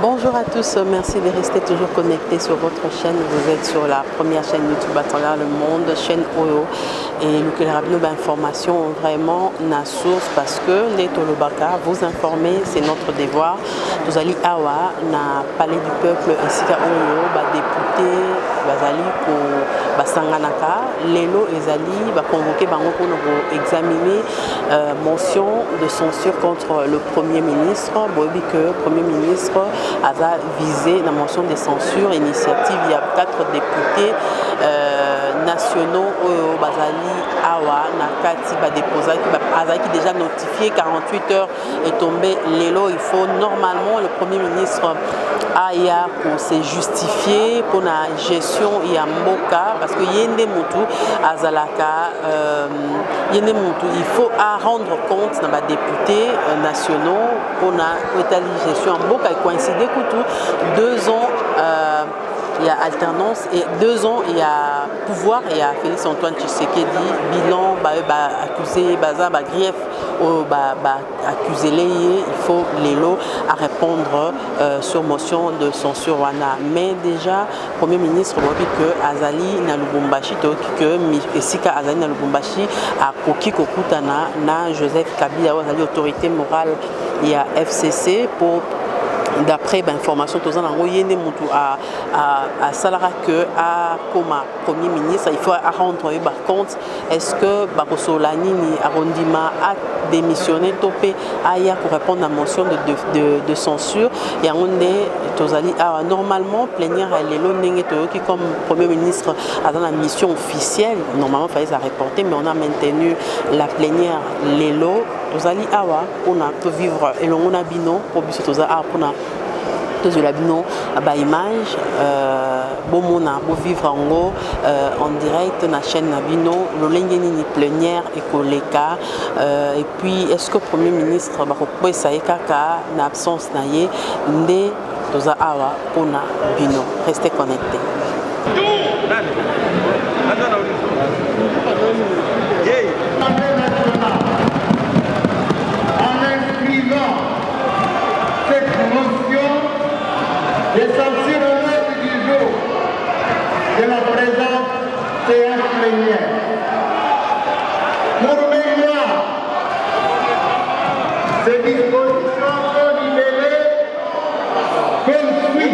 Bonjour à tous, merci de rester toujours connectés sur votre chaîne. Vous êtes sur la première chaîne YouTube à travers le monde, chaîne OYO. Et nous que les informations vraiment na source parce que les Tolobaka, vous informer, c'est notre devoir. Nous allons awa na palais du peuple ainsi qu'à OYO, député, bazali pour basanganaka, lelo ezali va convoquer bango pour nous examiner motion de censure contre le Premier ministre. Bon, que le Premier ministre a visé la motion de censure initiative. Il y a 4 députés nationaux au Bazali Awa Nakati va déposer qui déjà notifié 48 heures est tombé l'élo. Il faut normalement le Premier ministre aya pour se justifier pour la gestion ya mboka parce que yende mutu azalaka yende mutu il faut rendre compte dans les députés nationaux pour la gestion mboka et coïncider que 2 ans il y a alternance et 2 ans il y a pouvoir et il y a Félix Antoine Tshisekedi bilan accusé grief accusé il faut les lots à répondre sur motion de censure wana mais déjà Premier ministre dit que Azali na Lubumbashi que Esika Azali na Lubumbashi a koki kokutana na Joseph Kabila Azali autorité morale il y a FCC pour d'après l'information tous en yende mutu à salara que à comme Premier ministre il faut rendre compte est-ce que Bakosolani ni arrondima a démissionné topé aya pour répondre à la motion de censure et on est tozali normalement plénière à l'élo qui comme Premier ministre a dans la mission officielle normalement il fallait ça reporter mais on a maintenu la plénière l'élo tozali awa on a peut vivre et l'on a bino pour biso toza pour de la bino ba image bomona bo vivre en direct na chaîne na bino lolenge ni plénière et koleka et puis est-ce que Premier ministre ba ko pesa kaka na absence na ye nde toza awa ona bino restez connectés. Les censures au maître du jour de la présente séance plénière. Pour mémoire, ces dispositions sont libellées comme suit.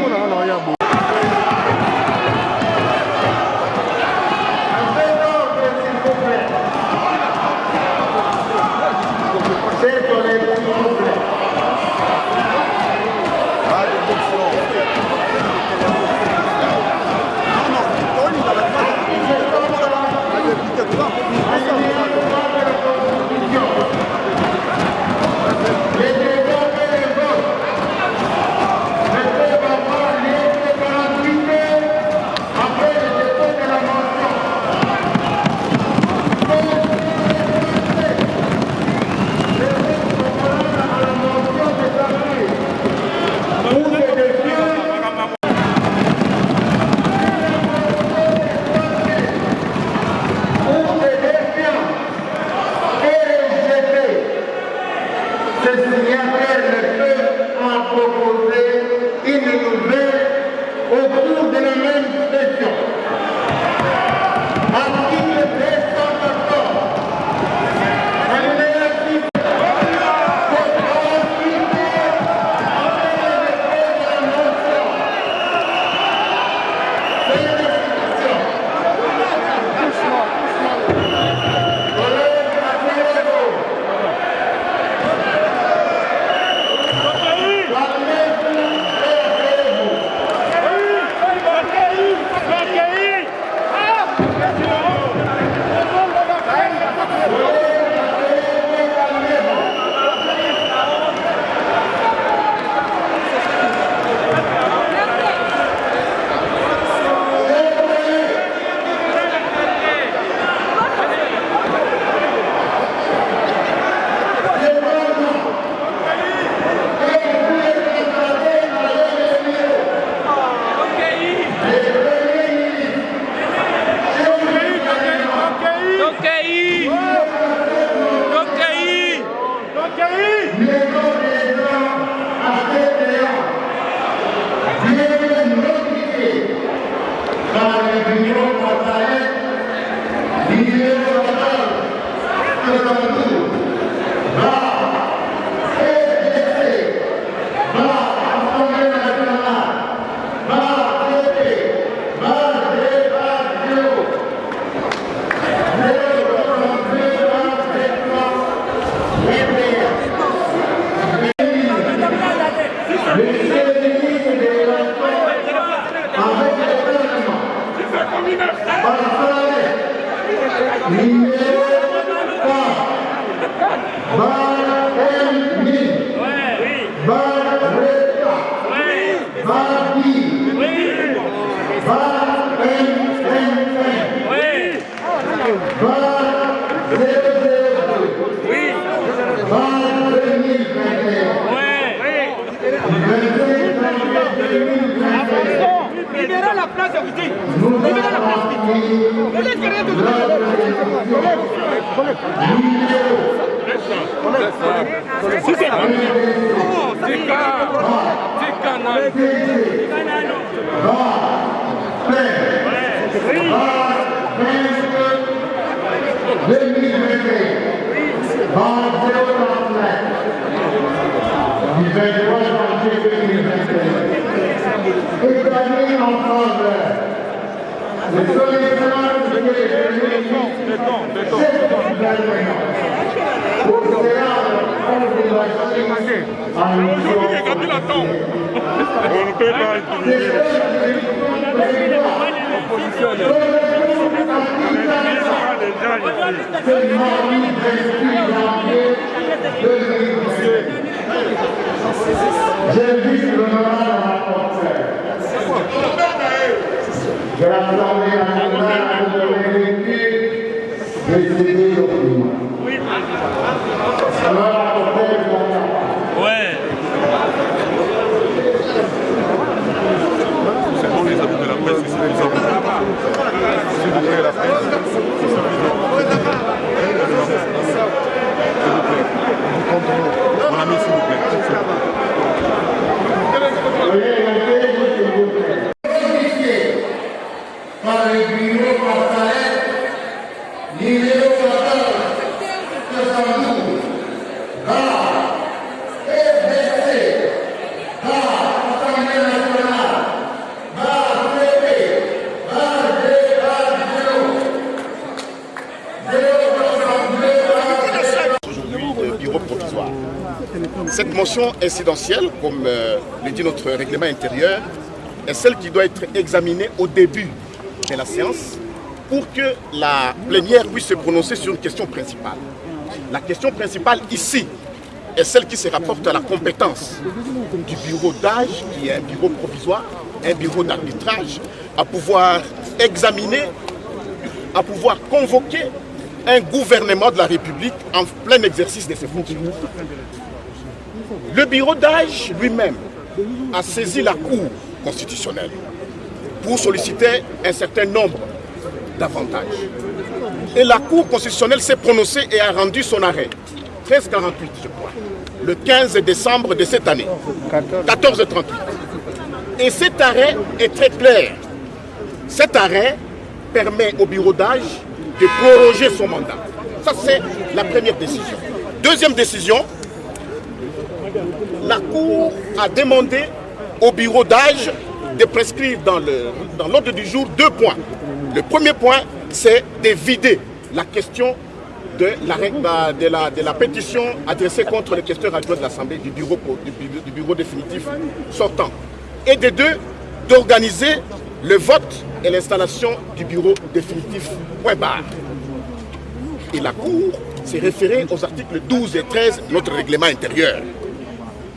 Libérez la place, je vous dis. Libérez la place. Vous êtes rien de si c'est J'invite le rapporteur de l'Assemblée nationale de l'Église de céder l'opinion. Le rapporteur de la ouais. C'est bon les amis de la presse, c'est suffisant. S'il vous plaît, la presse. Mon ami, s'il vous plaît. Par le bureau passerelle, numéro 14, 72, gare, EBC, gare, Assemblée nationale, gare, PP, gare, Aujourd'hui, bureau provisoire. Cette motion incidentielle, comme le dit notre règlement intérieur, est celle qui doit être examinée au début de la séance pour que la plénière puisse se prononcer sur une question principale. La question principale ici est celle qui se rapporte à la compétence du bureau d'âge, qui est un bureau provisoire, un bureau d'arbitrage, à pouvoir examiner, à pouvoir convoquer un gouvernement de la République en plein exercice de ses fonctions. Le bureau d'âge lui-même a saisi la Cour constitutionnelle pour solliciter un certain nombre d'avantages. Et la Cour constitutionnelle s'est prononcée et a rendu son arrêt, 1348 je crois, le 15 décembre de cette année, 1438. Et cet arrêt est très clair. Cet arrêt permet au bureau d'âge de proroger son mandat. Ça, c'est la première décision. Deuxième décision, la Cour a demandé au bureau d'âge de prescrire dans l'ordre du jour 2 points. Le premier point, c'est de vider la question de la pétition adressée contre le questeur adjoint de l'Assemblée du bureau définitif sortant. Et de deux, d'organiser le vote et l'installation du bureau définitif point barre. Et la Cour s'est référée aux articles 12 et 13 de notre règlement intérieur.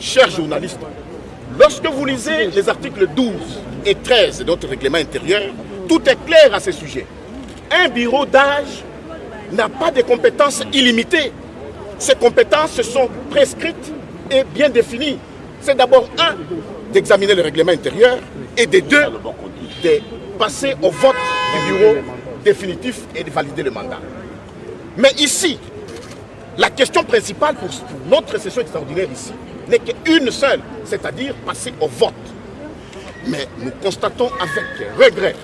Chers journalistes, lorsque vous lisez les articles 12 et 13 de notre règlement intérieur, tout est clair à ce sujet. Un bureau d'âge n'a pas de compétences illimitées. Ces compétences sont prescrites et bien définies. C'est d'abord un, d'examiner le règlement intérieur et de deux, de passer au vote du bureau définitif et de valider le mandat. Mais ici, la question principale pour notre session extraordinaire ici n'est qu'une seule, c'est-à-dire passer au vote. Mais nous constatons avec regret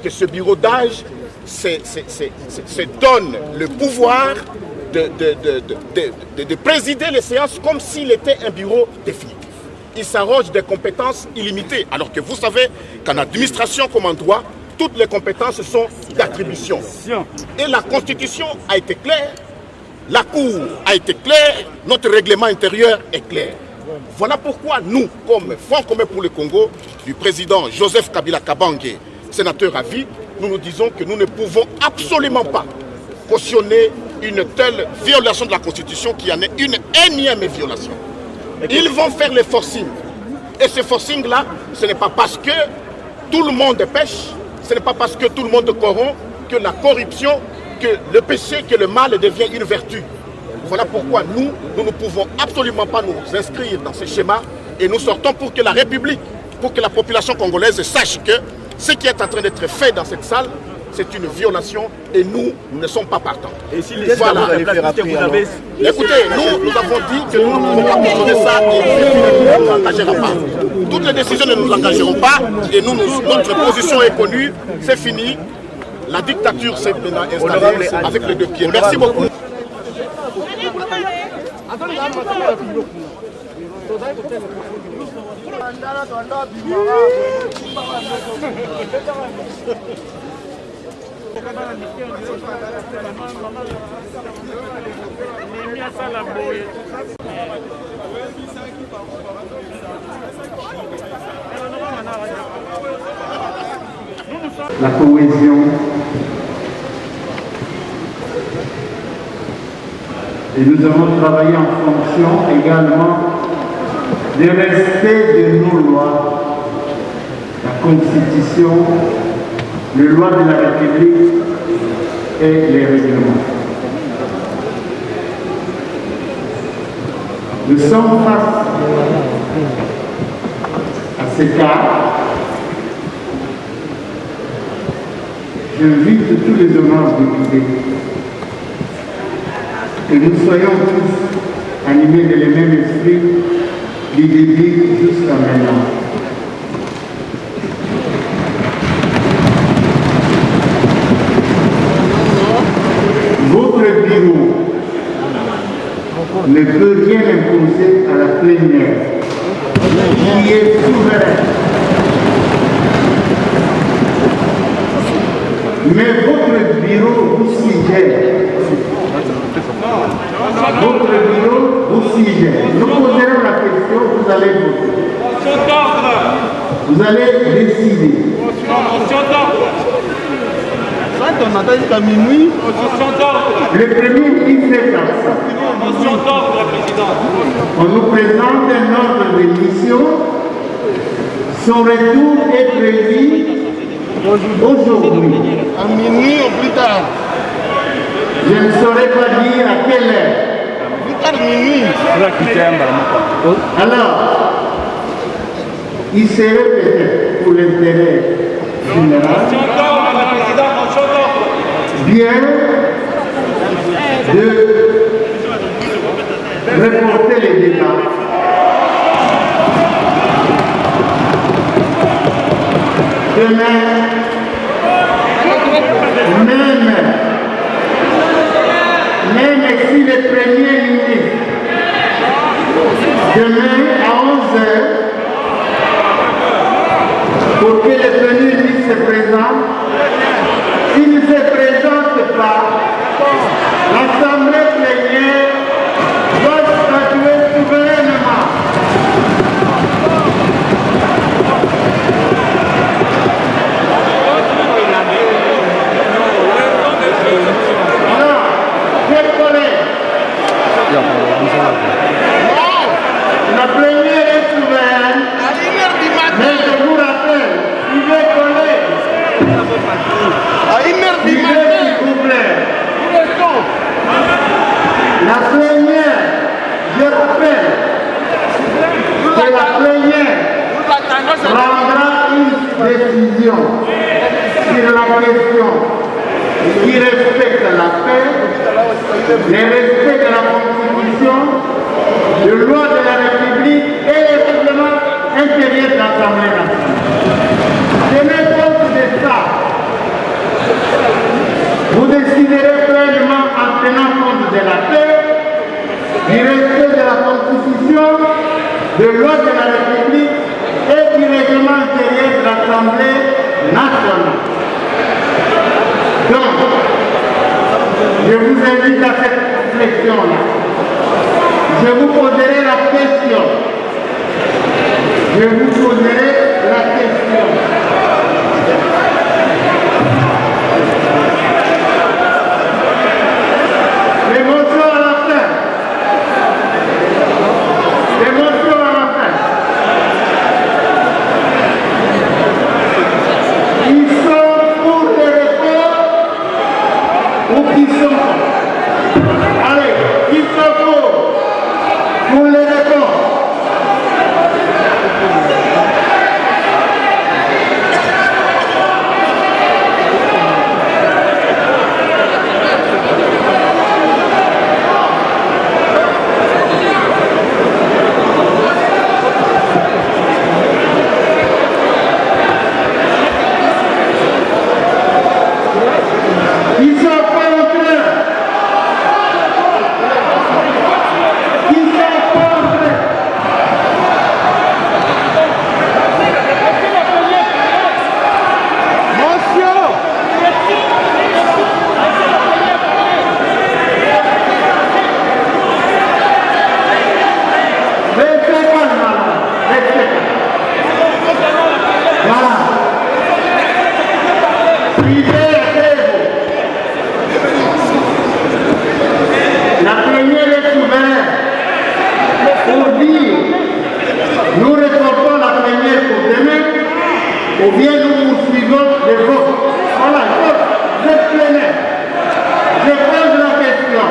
que ce bureau d'âge se donne le pouvoir de présider les séances comme s'il était un bureau définitif. Il s'arroge des compétences illimitées, alors que vous savez qu'en administration comme en droit, toutes les compétences sont d'attribution. Et la Constitution a été claire, la Cour a été claire, notre règlement intérieur est clair. Voilà pourquoi nous, comme Front commun pour le Congo, du président Joseph Kabila Kabange, sénateur à vie, nous nous disons que nous ne pouvons absolument pas cautionner une telle violation de la Constitution qui en est une énième violation. Ils vont faire les forcings. Et ce forcing-là, ce n'est pas parce que tout le monde pêche, ce n'est pas parce que tout le monde corrompt que la corruption, que le péché, que le mal devient une vertu. Voilà pourquoi nous ne pouvons absolument pas nous inscrire dans ce schéma et nous sortons pour que la République, pour que la population congolaise sache que ce qui est en train d'être fait dans cette salle, c'est une violation et nous ne sommes pas partants. Et si les voilà. Écoutez, nous avons dit que nous ne pouvons pas cautionner ça et nous ne nous engagerons pas. Toutes les décisions ne nous engageront pas et notre position est connue, c'est fini. La dictature s'est maintenant installée avec les deux pieds. Merci beaucoup. La cohésion et nous avons travaillé en fonction également du respect de nos lois, la Constitution, les lois de la République et les règlements. Nous sommes face à ce cas. J'invite tous les honneurs députés que nous soyons tous animés de le même esprit du début jusqu'à maintenant. Votre bureau ne peut rien imposer à la plénière qui est souveraine. Mais votre bureau vous suggère. Votre bureau vous suggère. Nous poserons la question, vous allez voter. Vous allez décider. On attend jusqu'à minuit. Le premier ministre est absent. On nous présente un ordre de mission. Son retour est prévu aujourd'hui. À minuit ou plus tard? Je ne saurais pas dire à quelle heure. Plus tard minuit. Alors, il serait peut-être pour l'intérêt général bien de reporter les débats. Demain, même si le premier ministre, demain à 11 h, pour que le premier ministre se présente, s'il ne se présente pas, l'Assemblée plénière doit statuer souverainement. La première est souveraine, mais je vous rappelle, suivez collègue. Suivez s'il vous plaît. La plénière, je rappelle que la plénière prendra une décision sur la question qui respecte la paix, le respect de la Constitution, de loi de la République et le règlement intérieur de l'Assemblée nationale. Tenez compte de ça. Vous déciderez pleinement en tenant compte de la paix, du respect de la Constitution, de loi de la République et du règlement intérieur de l'Assemblée nationale. Donc, je vous invite à cette réflexion-là. Je vous poserai la question. Je vous poserai la question. L'émotion à la fin. L'émotion à la fin. Ils sont pour le report ou qui sont? Allez, qui sont ou bien nous poursuivons les votes. Voilà, je plénaire. Je pose la question.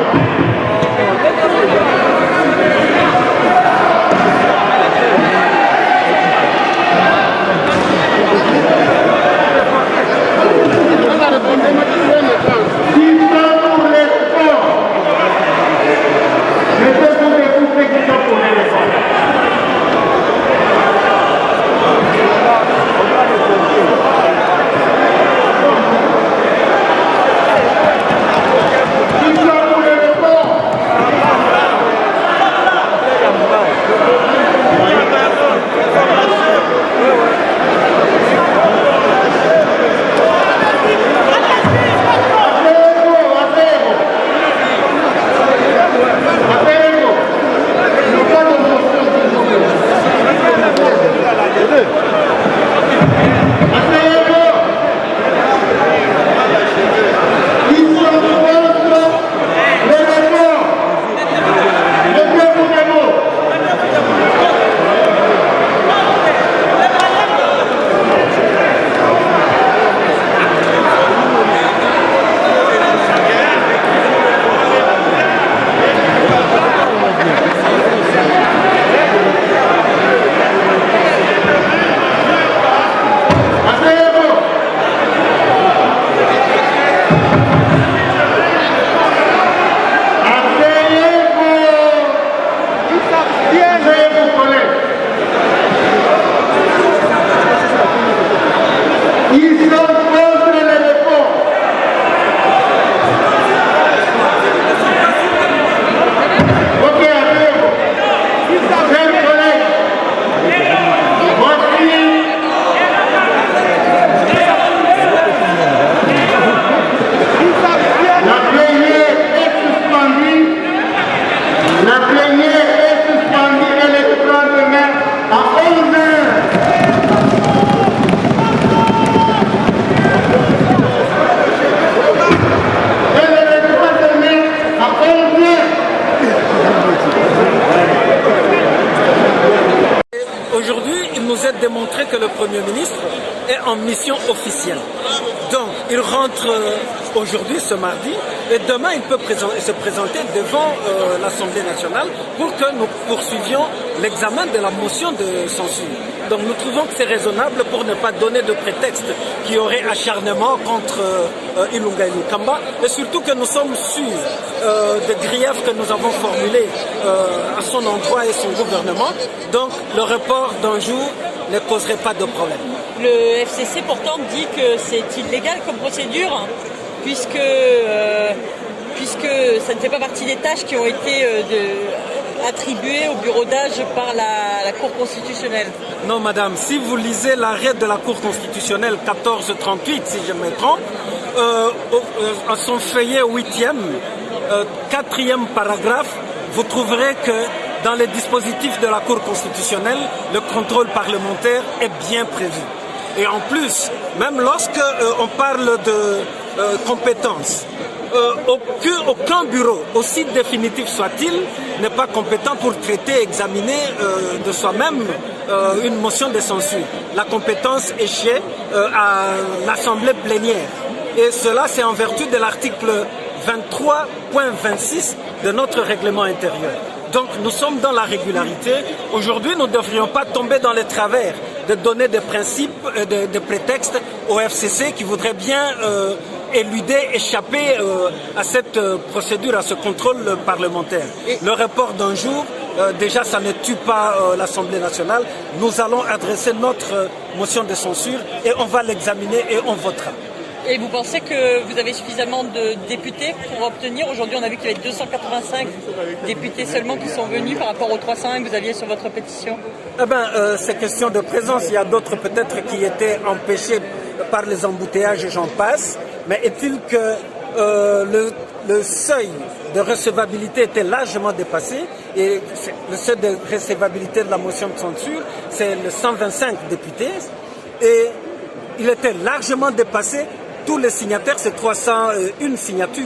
Démontrer que le Premier ministre est en mission officielle. Donc, il rentre aujourd'hui, ce mardi, et demain, il peut se présenter devant l'Assemblée nationale pour que nous poursuivions l'examen de la motion de censure. Donc, nous trouvons que c'est raisonnable pour ne pas donner de prétexte qui aurait acharnement contre Ilunga Ilukamba, et surtout que nous sommes sûrs des griefs que nous avons formulés à son endroit et son gouvernement. Donc, le report d'un jour ne poserait pas de problème. Le FCC pourtant dit que c'est illégal comme procédure puisque ça ne fait pas partie des tâches qui ont été attribuées au bureau d'âge par la Cour constitutionnelle. Non madame, si vous lisez l'arrêt de la Cour constitutionnelle 1438, si je me trompe, à son feuillet 8e, 4e paragraphe, vous trouverez que dans les dispositifs de la Cour constitutionnelle, le contrôle parlementaire est bien prévu. Et en plus, même lorsque on parle de compétences, aucun bureau, aussi définitif soit-il, n'est pas compétent pour traiter, examiner de soi-même une motion de censure. La compétence est chez à l'Assemblée plénière. Et cela, c'est en vertu de l'article 23.26 de notre règlement intérieur. Donc nous sommes dans la régularité. Aujourd'hui, nous ne devrions pas tomber dans les travers de donner des principes, des prétextes au FCC qui voudrait bien éluder, échapper à cette procédure, à ce contrôle parlementaire. Le report d'un jour, déjà ça ne tue pas l'Assemblée nationale. Nous allons adresser notre motion de censure et on va l'examiner et on votera. Et vous pensez que vous avez suffisamment de députés pour obtenir? Aujourd'hui, on a vu qu'il y avait 285 députés seulement qui sont venus par rapport aux 301 que vous aviez sur votre pétition. Eh bien, c'est question de présence. Il y a d'autres peut-être qui étaient empêchés par les embouteillages et j'en passe. Mais est-il que le seuil de recevabilité était largement dépassé et le seuil de recevabilité de la motion de censure, c'est le 125 députés et il était largement dépassé. Tous les signataires, c'est 301 signatures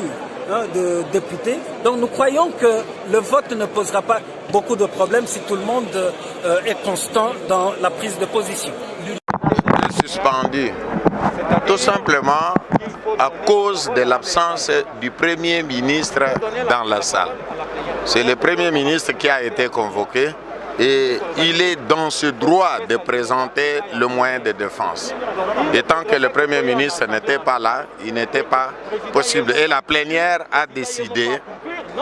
de députés. Donc nous croyons que le vote ne posera pas beaucoup de problèmes si tout le monde est constant dans la prise de position. suspendu, tout simplement à cause de l'absence du Premier ministre dans la salle. C'est le Premier ministre qui a été convoqué et il est dans ce droit de présenter le moyen de défense. Et tant que le Premier ministre n'était pas là, il n'était pas possible. Et la plénière a décidé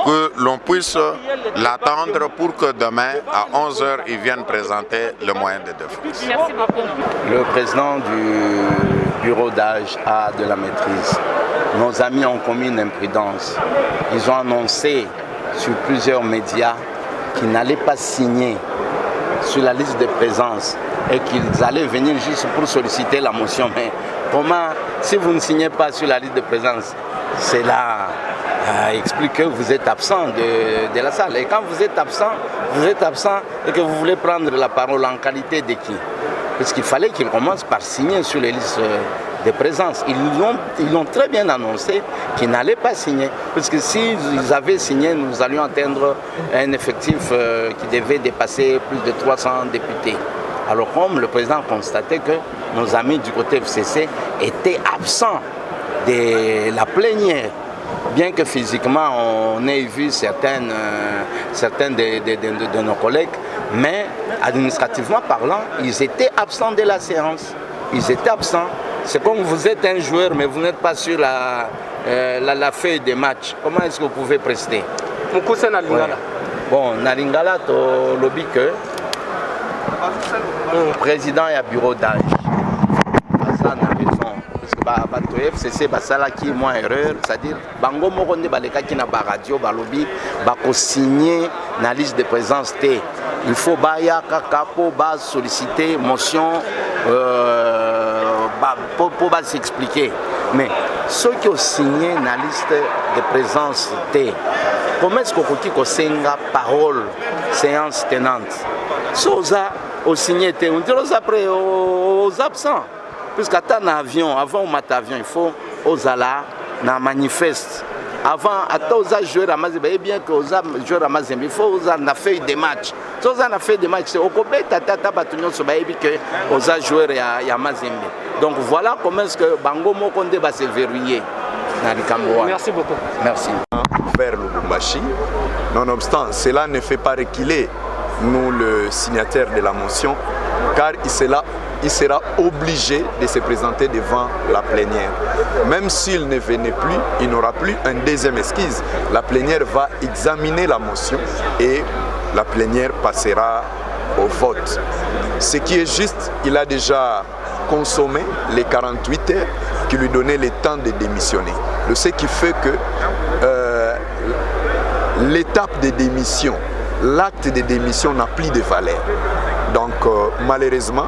que l'on puisse l'attendre pour que demain, à 11 h, il vienne présenter le moyen de défense. Merci beaucoup. Le président du bureau d'âge a de la maîtrise. Nos amis ont commis une imprudence. Ils ont annoncé sur plusieurs médias qu'ils n'allaient pas signer sur la liste de présence et qu'ils allaient venir juste pour solliciter la motion. Mais comment, si vous ne signez pas sur la liste de présence, cela explique que vous êtes absent de la salle. Et quand vous êtes absent et que vous voulez prendre la parole en qualité de qui? Parce qu'il fallait qu'ils commencent par signer sur les listes de présence. Ils ont très bien annoncé qu'ils n'allaient pas signer. Parce que s'ils avaient signé, nous allions atteindre un effectif qui devait dépasser plus de 300 députés. Alors comme le président constatait que nos amis du côté FCC étaient absents de la plénière, bien que physiquement on ait vu certains de nos collègues, mais administrativement parlant, ils étaient absents de la séance. Ils étaient absents. C'est comme vous êtes un joueur, mais vous n'êtes pas sur la feuille des matchs. Comment est-ce que vous pouvez prester? Mukuse na Lingala. Ouais. Bon, na Lingala, to lobby que le président et le bureau d'âge. Ça n'a raison. Parce que le FCC, c'est là qui est moins erreur. C'est-à-dire, Bango Moronde, qui n'a pas radio, lobby, qui signer la liste de présence. Il faut solliciter motion pour s'expliquer. Mais ceux qui ont signé la liste de présence, comment est-ce qu'on peut signer parole, séance tenante? Ceux ont signé, on dit aux absents. Puisqu'à un avion, avant on mat avion, il faut aux ala, na manifeste. Avant, à tous les joueurs à Mazembe, et bien que aux joueurs à Mazembe, il faut aux na feuille des matchs. Si on a fait des matchs, c'est au Kobe, tata batunion sur Baïbi que aux joueurs à Mazembe. Donc voilà comment est-ce que Bango Mokonde va se verrouiller. Merci beaucoup. Merci. Vers Lubumbashi, nonobstant, cela ne fait pas reculer nous le signataire de la motion, car il sera obligé de se présenter devant la plénière. Même s'il ne venait plus, il n'aura plus un deuxième esquisse. La plénière va examiner la motion et la plénière passera au vote. Ce qui est juste, il a déjà consommé les 48 heures qui lui donnaient le temps de démissionner. Ce qui fait que l'étape de démission, l'acte de démission n'a plus de valeur. Donc malheureusement,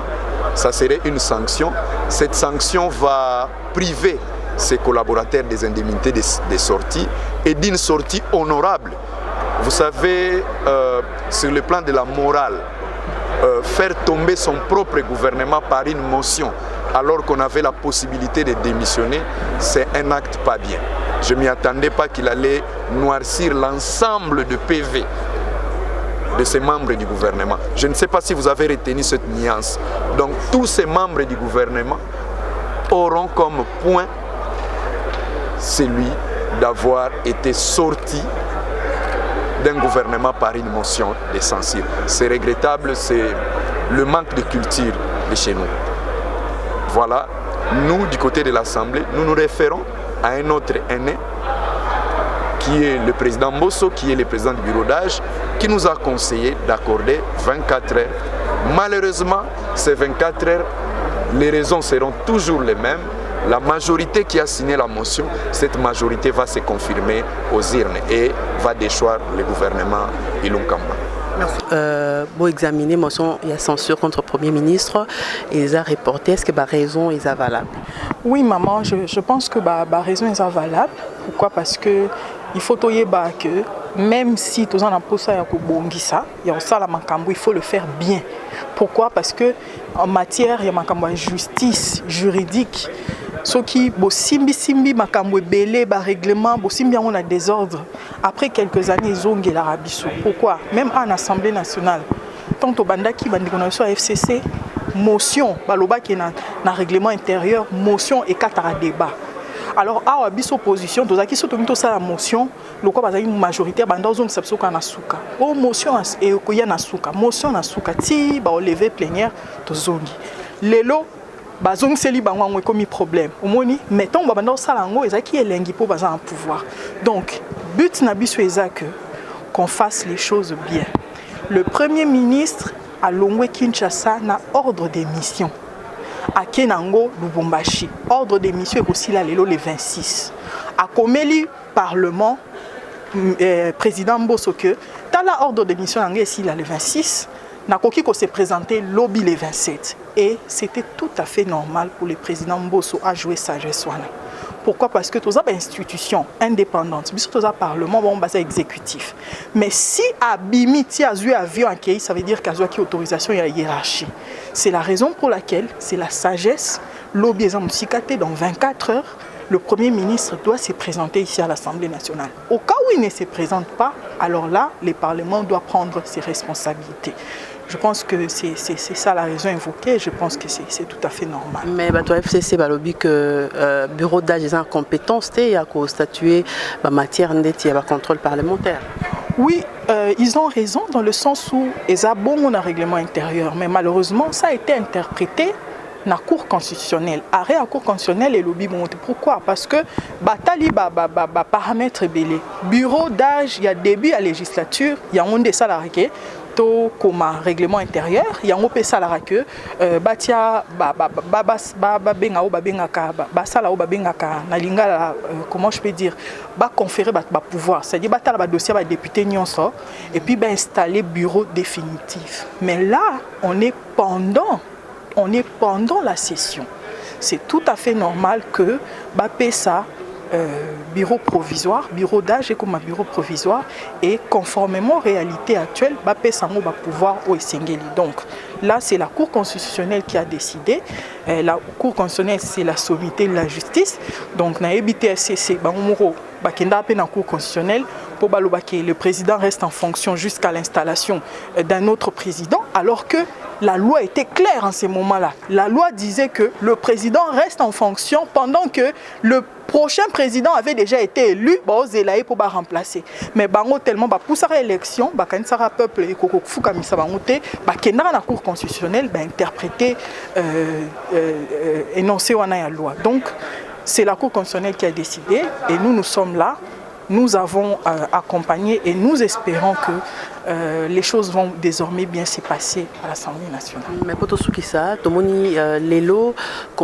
ça serait une sanction. Cette sanction va priver ses collaborateurs des indemnités de sortie et d'une sortie honorable. Vous savez, sur le plan de la morale, faire tomber son propre gouvernement par une motion alors qu'on avait la possibilité de démissionner, c'est un acte pas bien. Je ne m'y attendais pas qu'il allait noircir l'ensemble de PV de ces membres du gouvernement. Je ne sais pas si vous avez retenu cette nuance. Donc tous ces membres du gouvernement auront comme point celui d'avoir été sortis d'un gouvernement par une motion de censure. C'est regrettable, c'est le manque de culture de chez nous. Voilà, nous du côté de l'Assemblée, nous nous référons à un autre aîné qui est le président Mbosso, qui est le président du bureau d'âge, qui nous a conseillé d'accorder 24 heures. Malheureusement, ces 24 heures, les raisons seront toujours les mêmes. La majorité qui a signé la motion, cette majorité va se confirmer aux urnes et va déchoir le gouvernement Ilunkamba. Pour examiner motion, il y a censure contre le Premier ministre et ils ont reporté. Est-ce que la raison est valable? Oui, maman, je pense que la raison est valable. Pourquoi? Parce que il faut que même si tu as un poste il faut le faire bien. Pourquoi? Parce que en matière de justice juridique, ceux qui simbi makambo belé ba règlement simbi on a désordre. Après quelques années ils ont la rabisso. Pourquoi? Même en Assemblée nationale, tant au banda qui bandi qu'on a sur FCC, motion baloba qui na règlement intérieur motion et katara débat. Alors à biso opposition tous qui surtout ça la motion le quoi bazali majoritaire banda zone sapso kana suka o motion et koya na suka motion na suka ti ba lever plénière to zongi lelo bazong seli bango ngo komi problème omoni mettons banda sala ngo ezaki elengi po baza en pouvoir. Donc but na biso ezaka qu'on fasse les choses bien. Le Premier ministre à Longwe Kinshasa na ordre de mission. À Kenango, Lubumbashi. Ordre de mission est aussi là le 26. À Komeli, Parlement, président Mbosoke, dans l'ordre de mission ici là le 26, Nakoki ko s'est présenté lobby le 27. Et c'était tout à fait normal pour le président Mboso à jouer sagesse. Pourquoi? Parce que tous les institutions indépendantes, tous les parlements vont basé exécutif. Mais si Abimiti a eu avion accueilli, ça veut dire qu'il y a autorisation et hiérarchie. C'est la raison pour laquelle c'est la sagesse. Lobby dans 24 heures, le Premier ministre doit se présenter ici à l'Assemblée nationale. Au cas où il ne se présente pas, alors là, le Parlement doit prendre ses responsabilités. Je pense que c'est ça la raison invoquée. Je pense que c'est tout à fait normal. Mais toi, FCC, lobby que bureau d'âge est en compétence, il y a statuer en matière de contrôle parlementaire. Oui, ils ont raison dans le sens où ils ont bon un règlement intérieur. Mais malheureusement, ça a été interprété dans la Cour constitutionnelle. Arrêt à la Cour constitutionnelle et lobby monté. Pourquoi? Parce que batali paramètres belé. Bureau d'âge, il y a début à la législature, il y a un des salariés. Comme un règlement intérieur, il y a un peu salarié que batia comment je peux dire conférer pouvoir, c'est-à-dire batala dossier député nyonso et puis installer bureau définitif. Mais là, on est pendant la session. C'est tout à fait normal que ça bureau provisoire, bureau d'âge et comme un bureau provisoire et conformément aux réalités actuelles, Sango va pouvoir au Essengeli. Donc là, c'est la Cour constitutionnelle qui a décidé. La Cour constitutionnelle, c'est la sommité de la justice. Donc, na EBTSCC, la Cour constitutionnelle, pour que le président reste en fonction jusqu'à l'installation d'un autre président, alors que la loi était claire en ce moment-là. La loi disait que le président reste en fonction pendant que le prochain président avait déjà été élu, Zelaï pour remplacer. Mais bango tellement poussé à l'élection, le peuple et la Cour constitutionnelle interpréter énoncé la loi. Donc c'est la Cour constitutionnelle qui a décidé et nous sommes là. Nous avons accompagné et nous espérons que les choses vont désormais bien se passer à l'Assemblée nationale. Mais pour tout ce qui ça, Tomoni Lelo,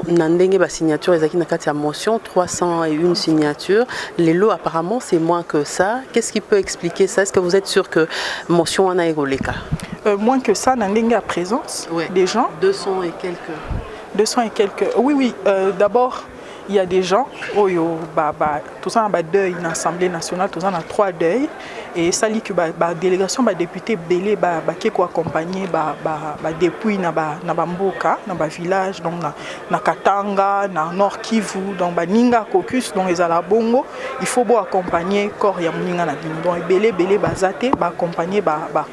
Nandenge ba signature ezaki na kati ya motion 301 signatures. Lelo apparemment c'est moins que ça. Qu'est-ce qui peut expliquer ça? Est-ce que vous êtes sûr que motion en a éroleka? Moins que ça, Nandenge à présence des gens. 200 et quelques. 200 et quelques. Oui, d'abord. Il y a des gens, tout ça a deuil dans l'Assemblée nationale, tout ça a 3 deuils. Et ça dit que la délégation des députés Belé qui accompagné depuis dans Mboka, dans le village, dans Katanga, dans Nord Kivu, dans Ninga Caucus, dans les Alabongo, il faut accompagner corps et Ninga na bino. Donc Belé bazate accompagner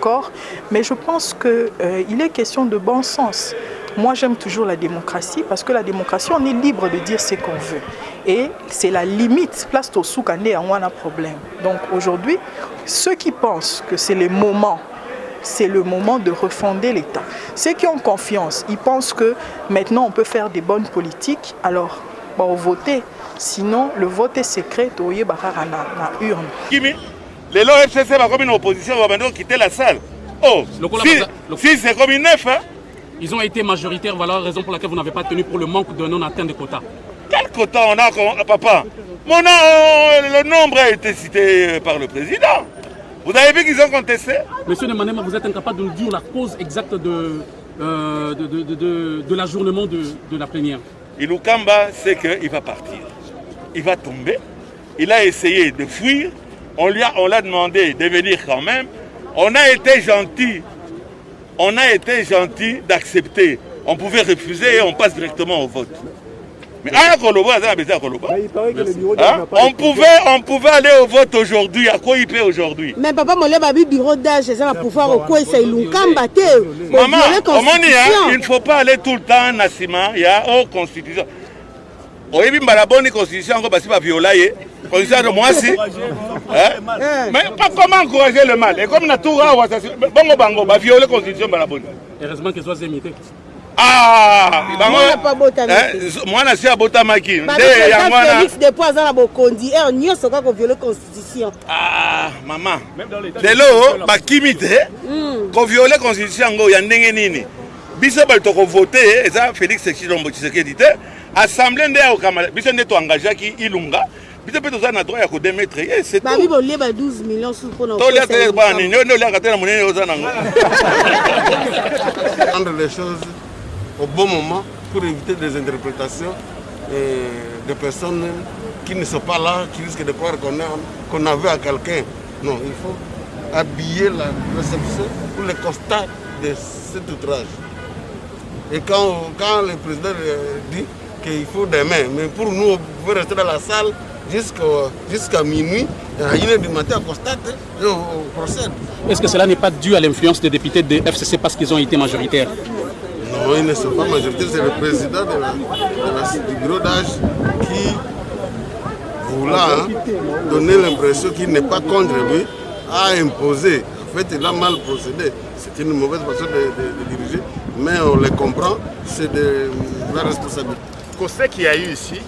corps. Mais je pense qu'il est question de bon sens. Moi, j'aime toujours la démocratie parce que la démocratie, on est libre de dire ce qu'on veut. Et c'est la limite, place au soukande, on a un problème. Donc aujourd'hui, ceux qui pensent que c'est le moment de refonder l'État. Ceux qui ont confiance, ils pensent que maintenant on peut faire des bonnes politiques, alors voter. Sinon, le vote est secret, au y na urne. Les FCC va comme une opposition, va maintenant quitter la salle. Oh, si c'est comme une neuf, hein? Ils ont été majoritaires, voilà la raison pour laquelle vous n'avez pas tenu pour le manque de non-atteinte des quotas. Quel quota on a, papa? Le nombre a été cité par le président. Vous avez vu qu'ils ont contesté? Monsieur Nemanema, vous êtes incapable de nous dire la cause exacte de l'ajournement de la plénière. Ilukamba sait qu'il va partir. Il va tomber. Il a essayé de fuir. On l'a demandé de venir quand même. On a été gentil. On a été gentil d'accepter. On pouvait refuser et on passe directement au vote. Mais on pouvait aller au vote aujourd'hui. À quoi il paie aujourd'hui? Mais papa, mon bureau d'âge, c'est ça, pouvoir au quoi c'est l'unkambate. Maman, il ne faut pas aller tout le temps Nassima, il y a hors constitution. Oui, mais la bonne constitution, on va pas violer. Constitution de moi si. Mais pas comment encourager le mal. Et comme on a tout bango, va violer la constitution de la bonne. Heureusement qu'ils soient imités. Ah, moi je suis à Botamaki. Félix de Poisson à Bokondi et on y a ce qu'on viole la constitution. Ah, maman. De l'eau, bah kimité. Qu'on viole la constitution, il y a n'engeni. Biso baltoko voter, et ça Félix Sekilombo Tshisekedi dit. Assemblée ndé au Kamala. Biso ndé to engagé qui ilunga. Biso peut to na droit ya ko démettre. C'est tout. Bah oui, bon, les 12 millions sous pour nous. To les télé ba ni, no les katela monene ozananga. Prendre les choses au bon moment pour éviter des interprétations de personnes qui ne sont pas là, qui risquent de croire qu'on avait à quelqu'un. Non, il faut habiller la réception pour le constat de cet outrage. Et quand le président dit qu'il faut des mains, mais pour nous, on pouvait rester dans la salle jusqu'à minuit, à 1h du matin, on constate et on procède. Est-ce que cela n'est pas dû à l'influence des députés de FCC parce qu'ils ont été majoritaires? Non, ils ne sont pas majoritaires, c'est le président du bureau d'âge qui voulait donner l'impression qu'il n'est pas contre lui, à imposer. En fait, il a mal procédé. C'est une mauvaise façon de diriger, mais on le comprend, c'est de la responsabilité. Ce qu'il y a eu ici,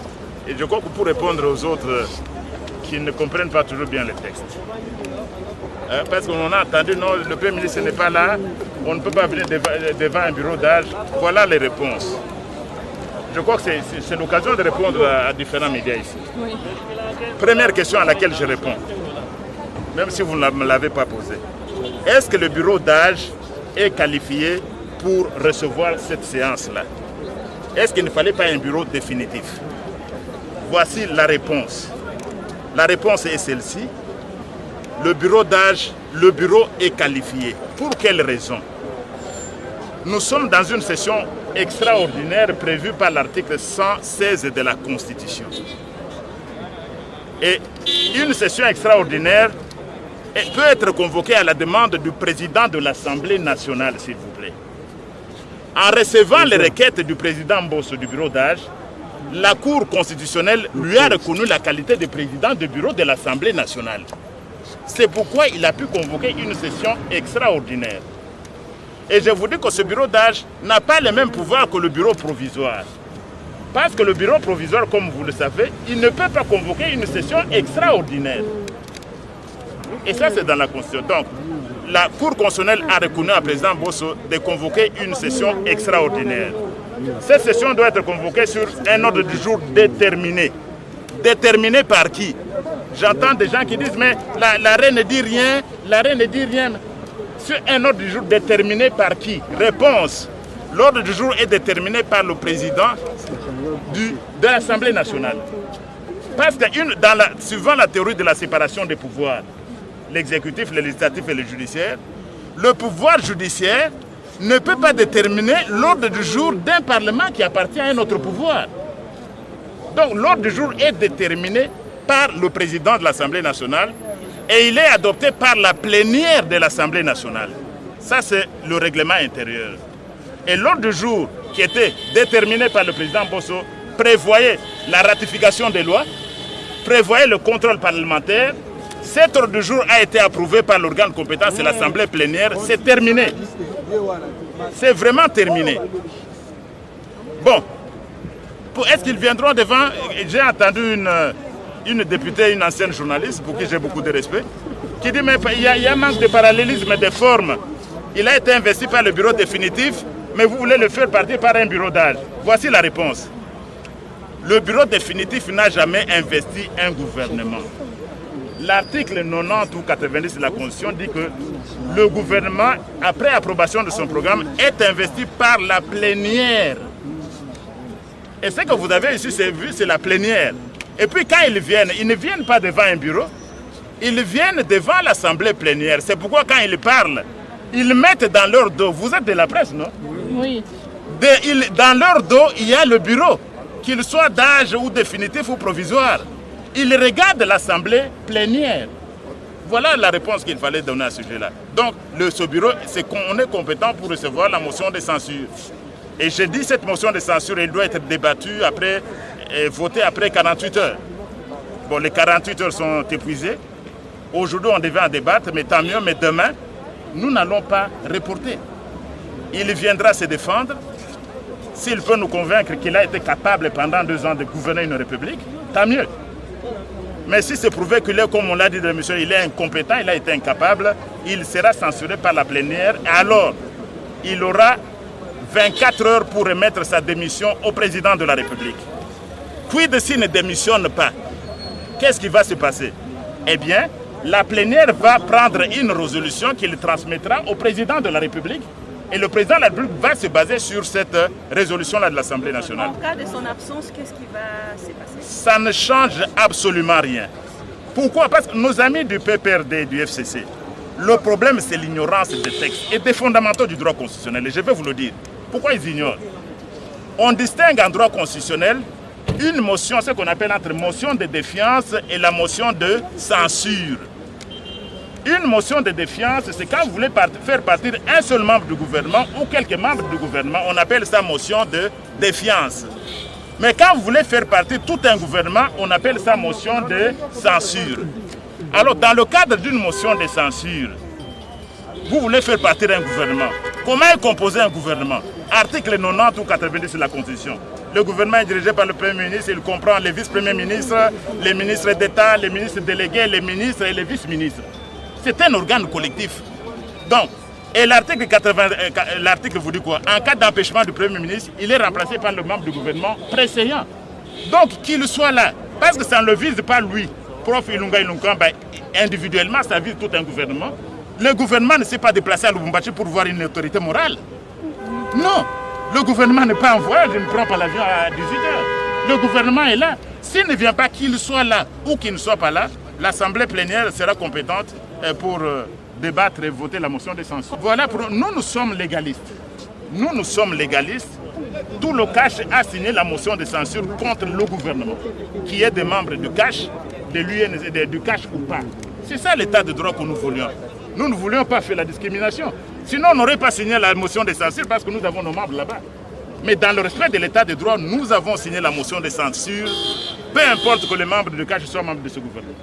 et je crois que pour répondre aux autres qui ne comprennent pas toujours bien le texte, parce qu'on a entendu, non, le Premier ministre n'est pas là, on ne peut pas venir devant un bureau d'âge. Voilà les réponses. Je crois que c'est l'occasion de répondre à différents médias ici. Oui. Première question à laquelle je réponds, même si vous ne me l'avez pas posée. Est-ce que le bureau d'âge est qualifié pour recevoir cette séance-là? Est-ce qu'il ne fallait pas un bureau définitif? Voici la réponse. La réponse est celle-ci. Le bureau d'âge, le bureau est qualifié. Pour quelle raison? Nous sommes dans une session extraordinaire prévue par l'article 116 de la Constitution. Et une session extraordinaire peut être convoquée à la demande du président de l'Assemblée nationale, s'il vous plaît. En recevant les requêtes du président Mbosso du bureau d'âge, la Cour constitutionnelle lui a reconnu la qualité de président du bureau de l'Assemblée nationale. C'est pourquoi il a pu convoquer une session extraordinaire. Et je vous dis que ce bureau d'âge n'a pas les mêmes pouvoirs que le bureau provisoire. Parce que le bureau provisoire, comme vous le savez, il ne peut pas convoquer une session extraordinaire. Et ça, c'est dans la Constitution. Donc, la Cour constitutionnelle a reconnu à président Mbosso de convoquer une session extraordinaire. Cette session doit être convoquée sur un ordre du jour déterminé. Déterminé par qui? J'entends des gens qui disent, mais la reine ne dit rien, la reine ne dit rien. Sur un ordre du jour déterminé par qui? Réponse. L'ordre du jour est déterminé par le président de l'Assemblée nationale. Parce que suivant la théorie de la séparation des pouvoirs, l'exécutif, le législatif et le judiciaire, le pouvoir judiciaire ne peut pas déterminer l'ordre du jour d'un parlement qui appartient à un autre pouvoir. Donc l'ordre du jour est déterminé par le président de l'Assemblée nationale et il est adopté par la plénière de l'Assemblée nationale. Ça, c'est le règlement intérieur. Et l'ordre du jour qui était déterminé par le président Mbosso prévoyait la ratification des lois, prévoyait le contrôle parlementaire. Cet ordre du jour a été approuvé par l'organe compétent, c'est l'Assemblée plénière. C'est terminé. C'est vraiment terminé. Bon, est-ce qu'ils viendront devant? J'ai entendu une députée, une ancienne journaliste, pour qui j'ai beaucoup de respect, qui dit mais il y a un manque de parallélisme des formes. Il a été investi par le bureau définitif, mais vous voulez le faire partir par un bureau d'âge. Voici la réponse. Le bureau définitif n'a jamais investi un gouvernement. L'article 90 ou 90 de la Constitution dit que le gouvernement, après approbation de son programme, est investi par la plénière. Et ce que vous avez ici, c'est la plénière. Et puis quand ils ne viennent pas devant un bureau, ils viennent devant l'Assemblée plénière. C'est pourquoi quand ils parlent, ils mettent dans leur dos, vous êtes de la presse, non? Oui. Dans leur dos, il y a le bureau. qu'il soit d'âge ou définitif ou provisoire. Il regarde l'Assemblée plénière. Voilà la réponse qu'il fallait donner à ce sujet-là. Donc, ce bureau, c'est qu'on est compétent pour recevoir la motion de censure. Et j'ai dit, cette motion de censure, elle doit être débattue après, et votée après 48 heures. Bon, les 48 heures sont épuisées. Aujourd'hui, on devait en débattre, mais tant mieux. Mais demain, nous n'allons pas reporter. Il viendra se défendre. S'il peut nous convaincre qu'il a été capable pendant 2 ans de gouverner une république, tant mieux. Mais si c'est prouvé qu'il est, comme on l'a dit de monsieur, il est incompétent, il a été incapable, il sera censuré par la plénière. Et alors, il aura 24 heures pour remettre sa démission au président de la République. Quid s'il ne démissionne pas? Qu'est-ce qui va se passer? Eh bien, la plénière va prendre une résolution qu'il transmettra au président de la République. Et le président de la République va se baser sur cette résolution-là de l'Assemblée nationale. En cas de son absence, qu'est-ce qui va se passer? Ça ne change absolument rien. Pourquoi? Parce que nos amis du PPRD et du FCC, le problème c'est l'ignorance des textes et des fondamentaux du droit constitutionnel. Et je vais vous le dire. Pourquoi ils ignorent? On distingue en droit constitutionnel une motion, ce qu'on appelle entre motion de défiance et la motion de censure. Une motion de défiance, c'est quand vous voulez faire partir un seul membre du gouvernement ou quelques membres du gouvernement, on appelle ça motion de défiance. Mais quand vous voulez faire partir tout un gouvernement, on appelle ça motion de censure. Alors, dans le cadre d'une motion de censure, vous voulez faire partir un gouvernement. Comment est composé un gouvernement? Article 90 ou 90 de la Constitution. Le gouvernement est dirigé par le Premier ministre, il comprend les vice-premiers ministres, les ministres d'État, les ministres délégués, les ministres et les vice-ministres. C'est un organe collectif. Donc, et l'article vous dit quoi? En cas d'empêchement du Premier ministre, il est remplacé par le membre du gouvernement précédent. Donc, qu'il soit là, parce que ça ne le vise pas lui, Prof Ilunga Ilunkamba, individuellement, ça vise tout un gouvernement. Le gouvernement ne s'est pas déplacé à Lubumbashi pour voir une autorité morale. Non, le gouvernement n'est pas en voyage, il ne prend pas l'avion à 18h. Le gouvernement est là. S'il ne vient pas, qu'il soit là ou qu'il ne soit pas là, l'Assemblée plénière sera compétente pour débattre et voter la motion de censure. Voilà, nous sommes légalistes. Nous sommes légalistes. Tout le CACH a signé la motion de censure contre le gouvernement, qui est des membres du CACH, de l'UNSD, du CACH ou pas. C'est ça l'état de droit que nous voulions. Nous ne voulions pas faire la discrimination. Sinon, on n'aurait pas signé la motion de censure parce que nous avons nos membres là-bas. Mais dans le respect de l'état de droit, nous avons signé la motion de censure, peu importe que les membres du CACH soient membres de ce gouvernement.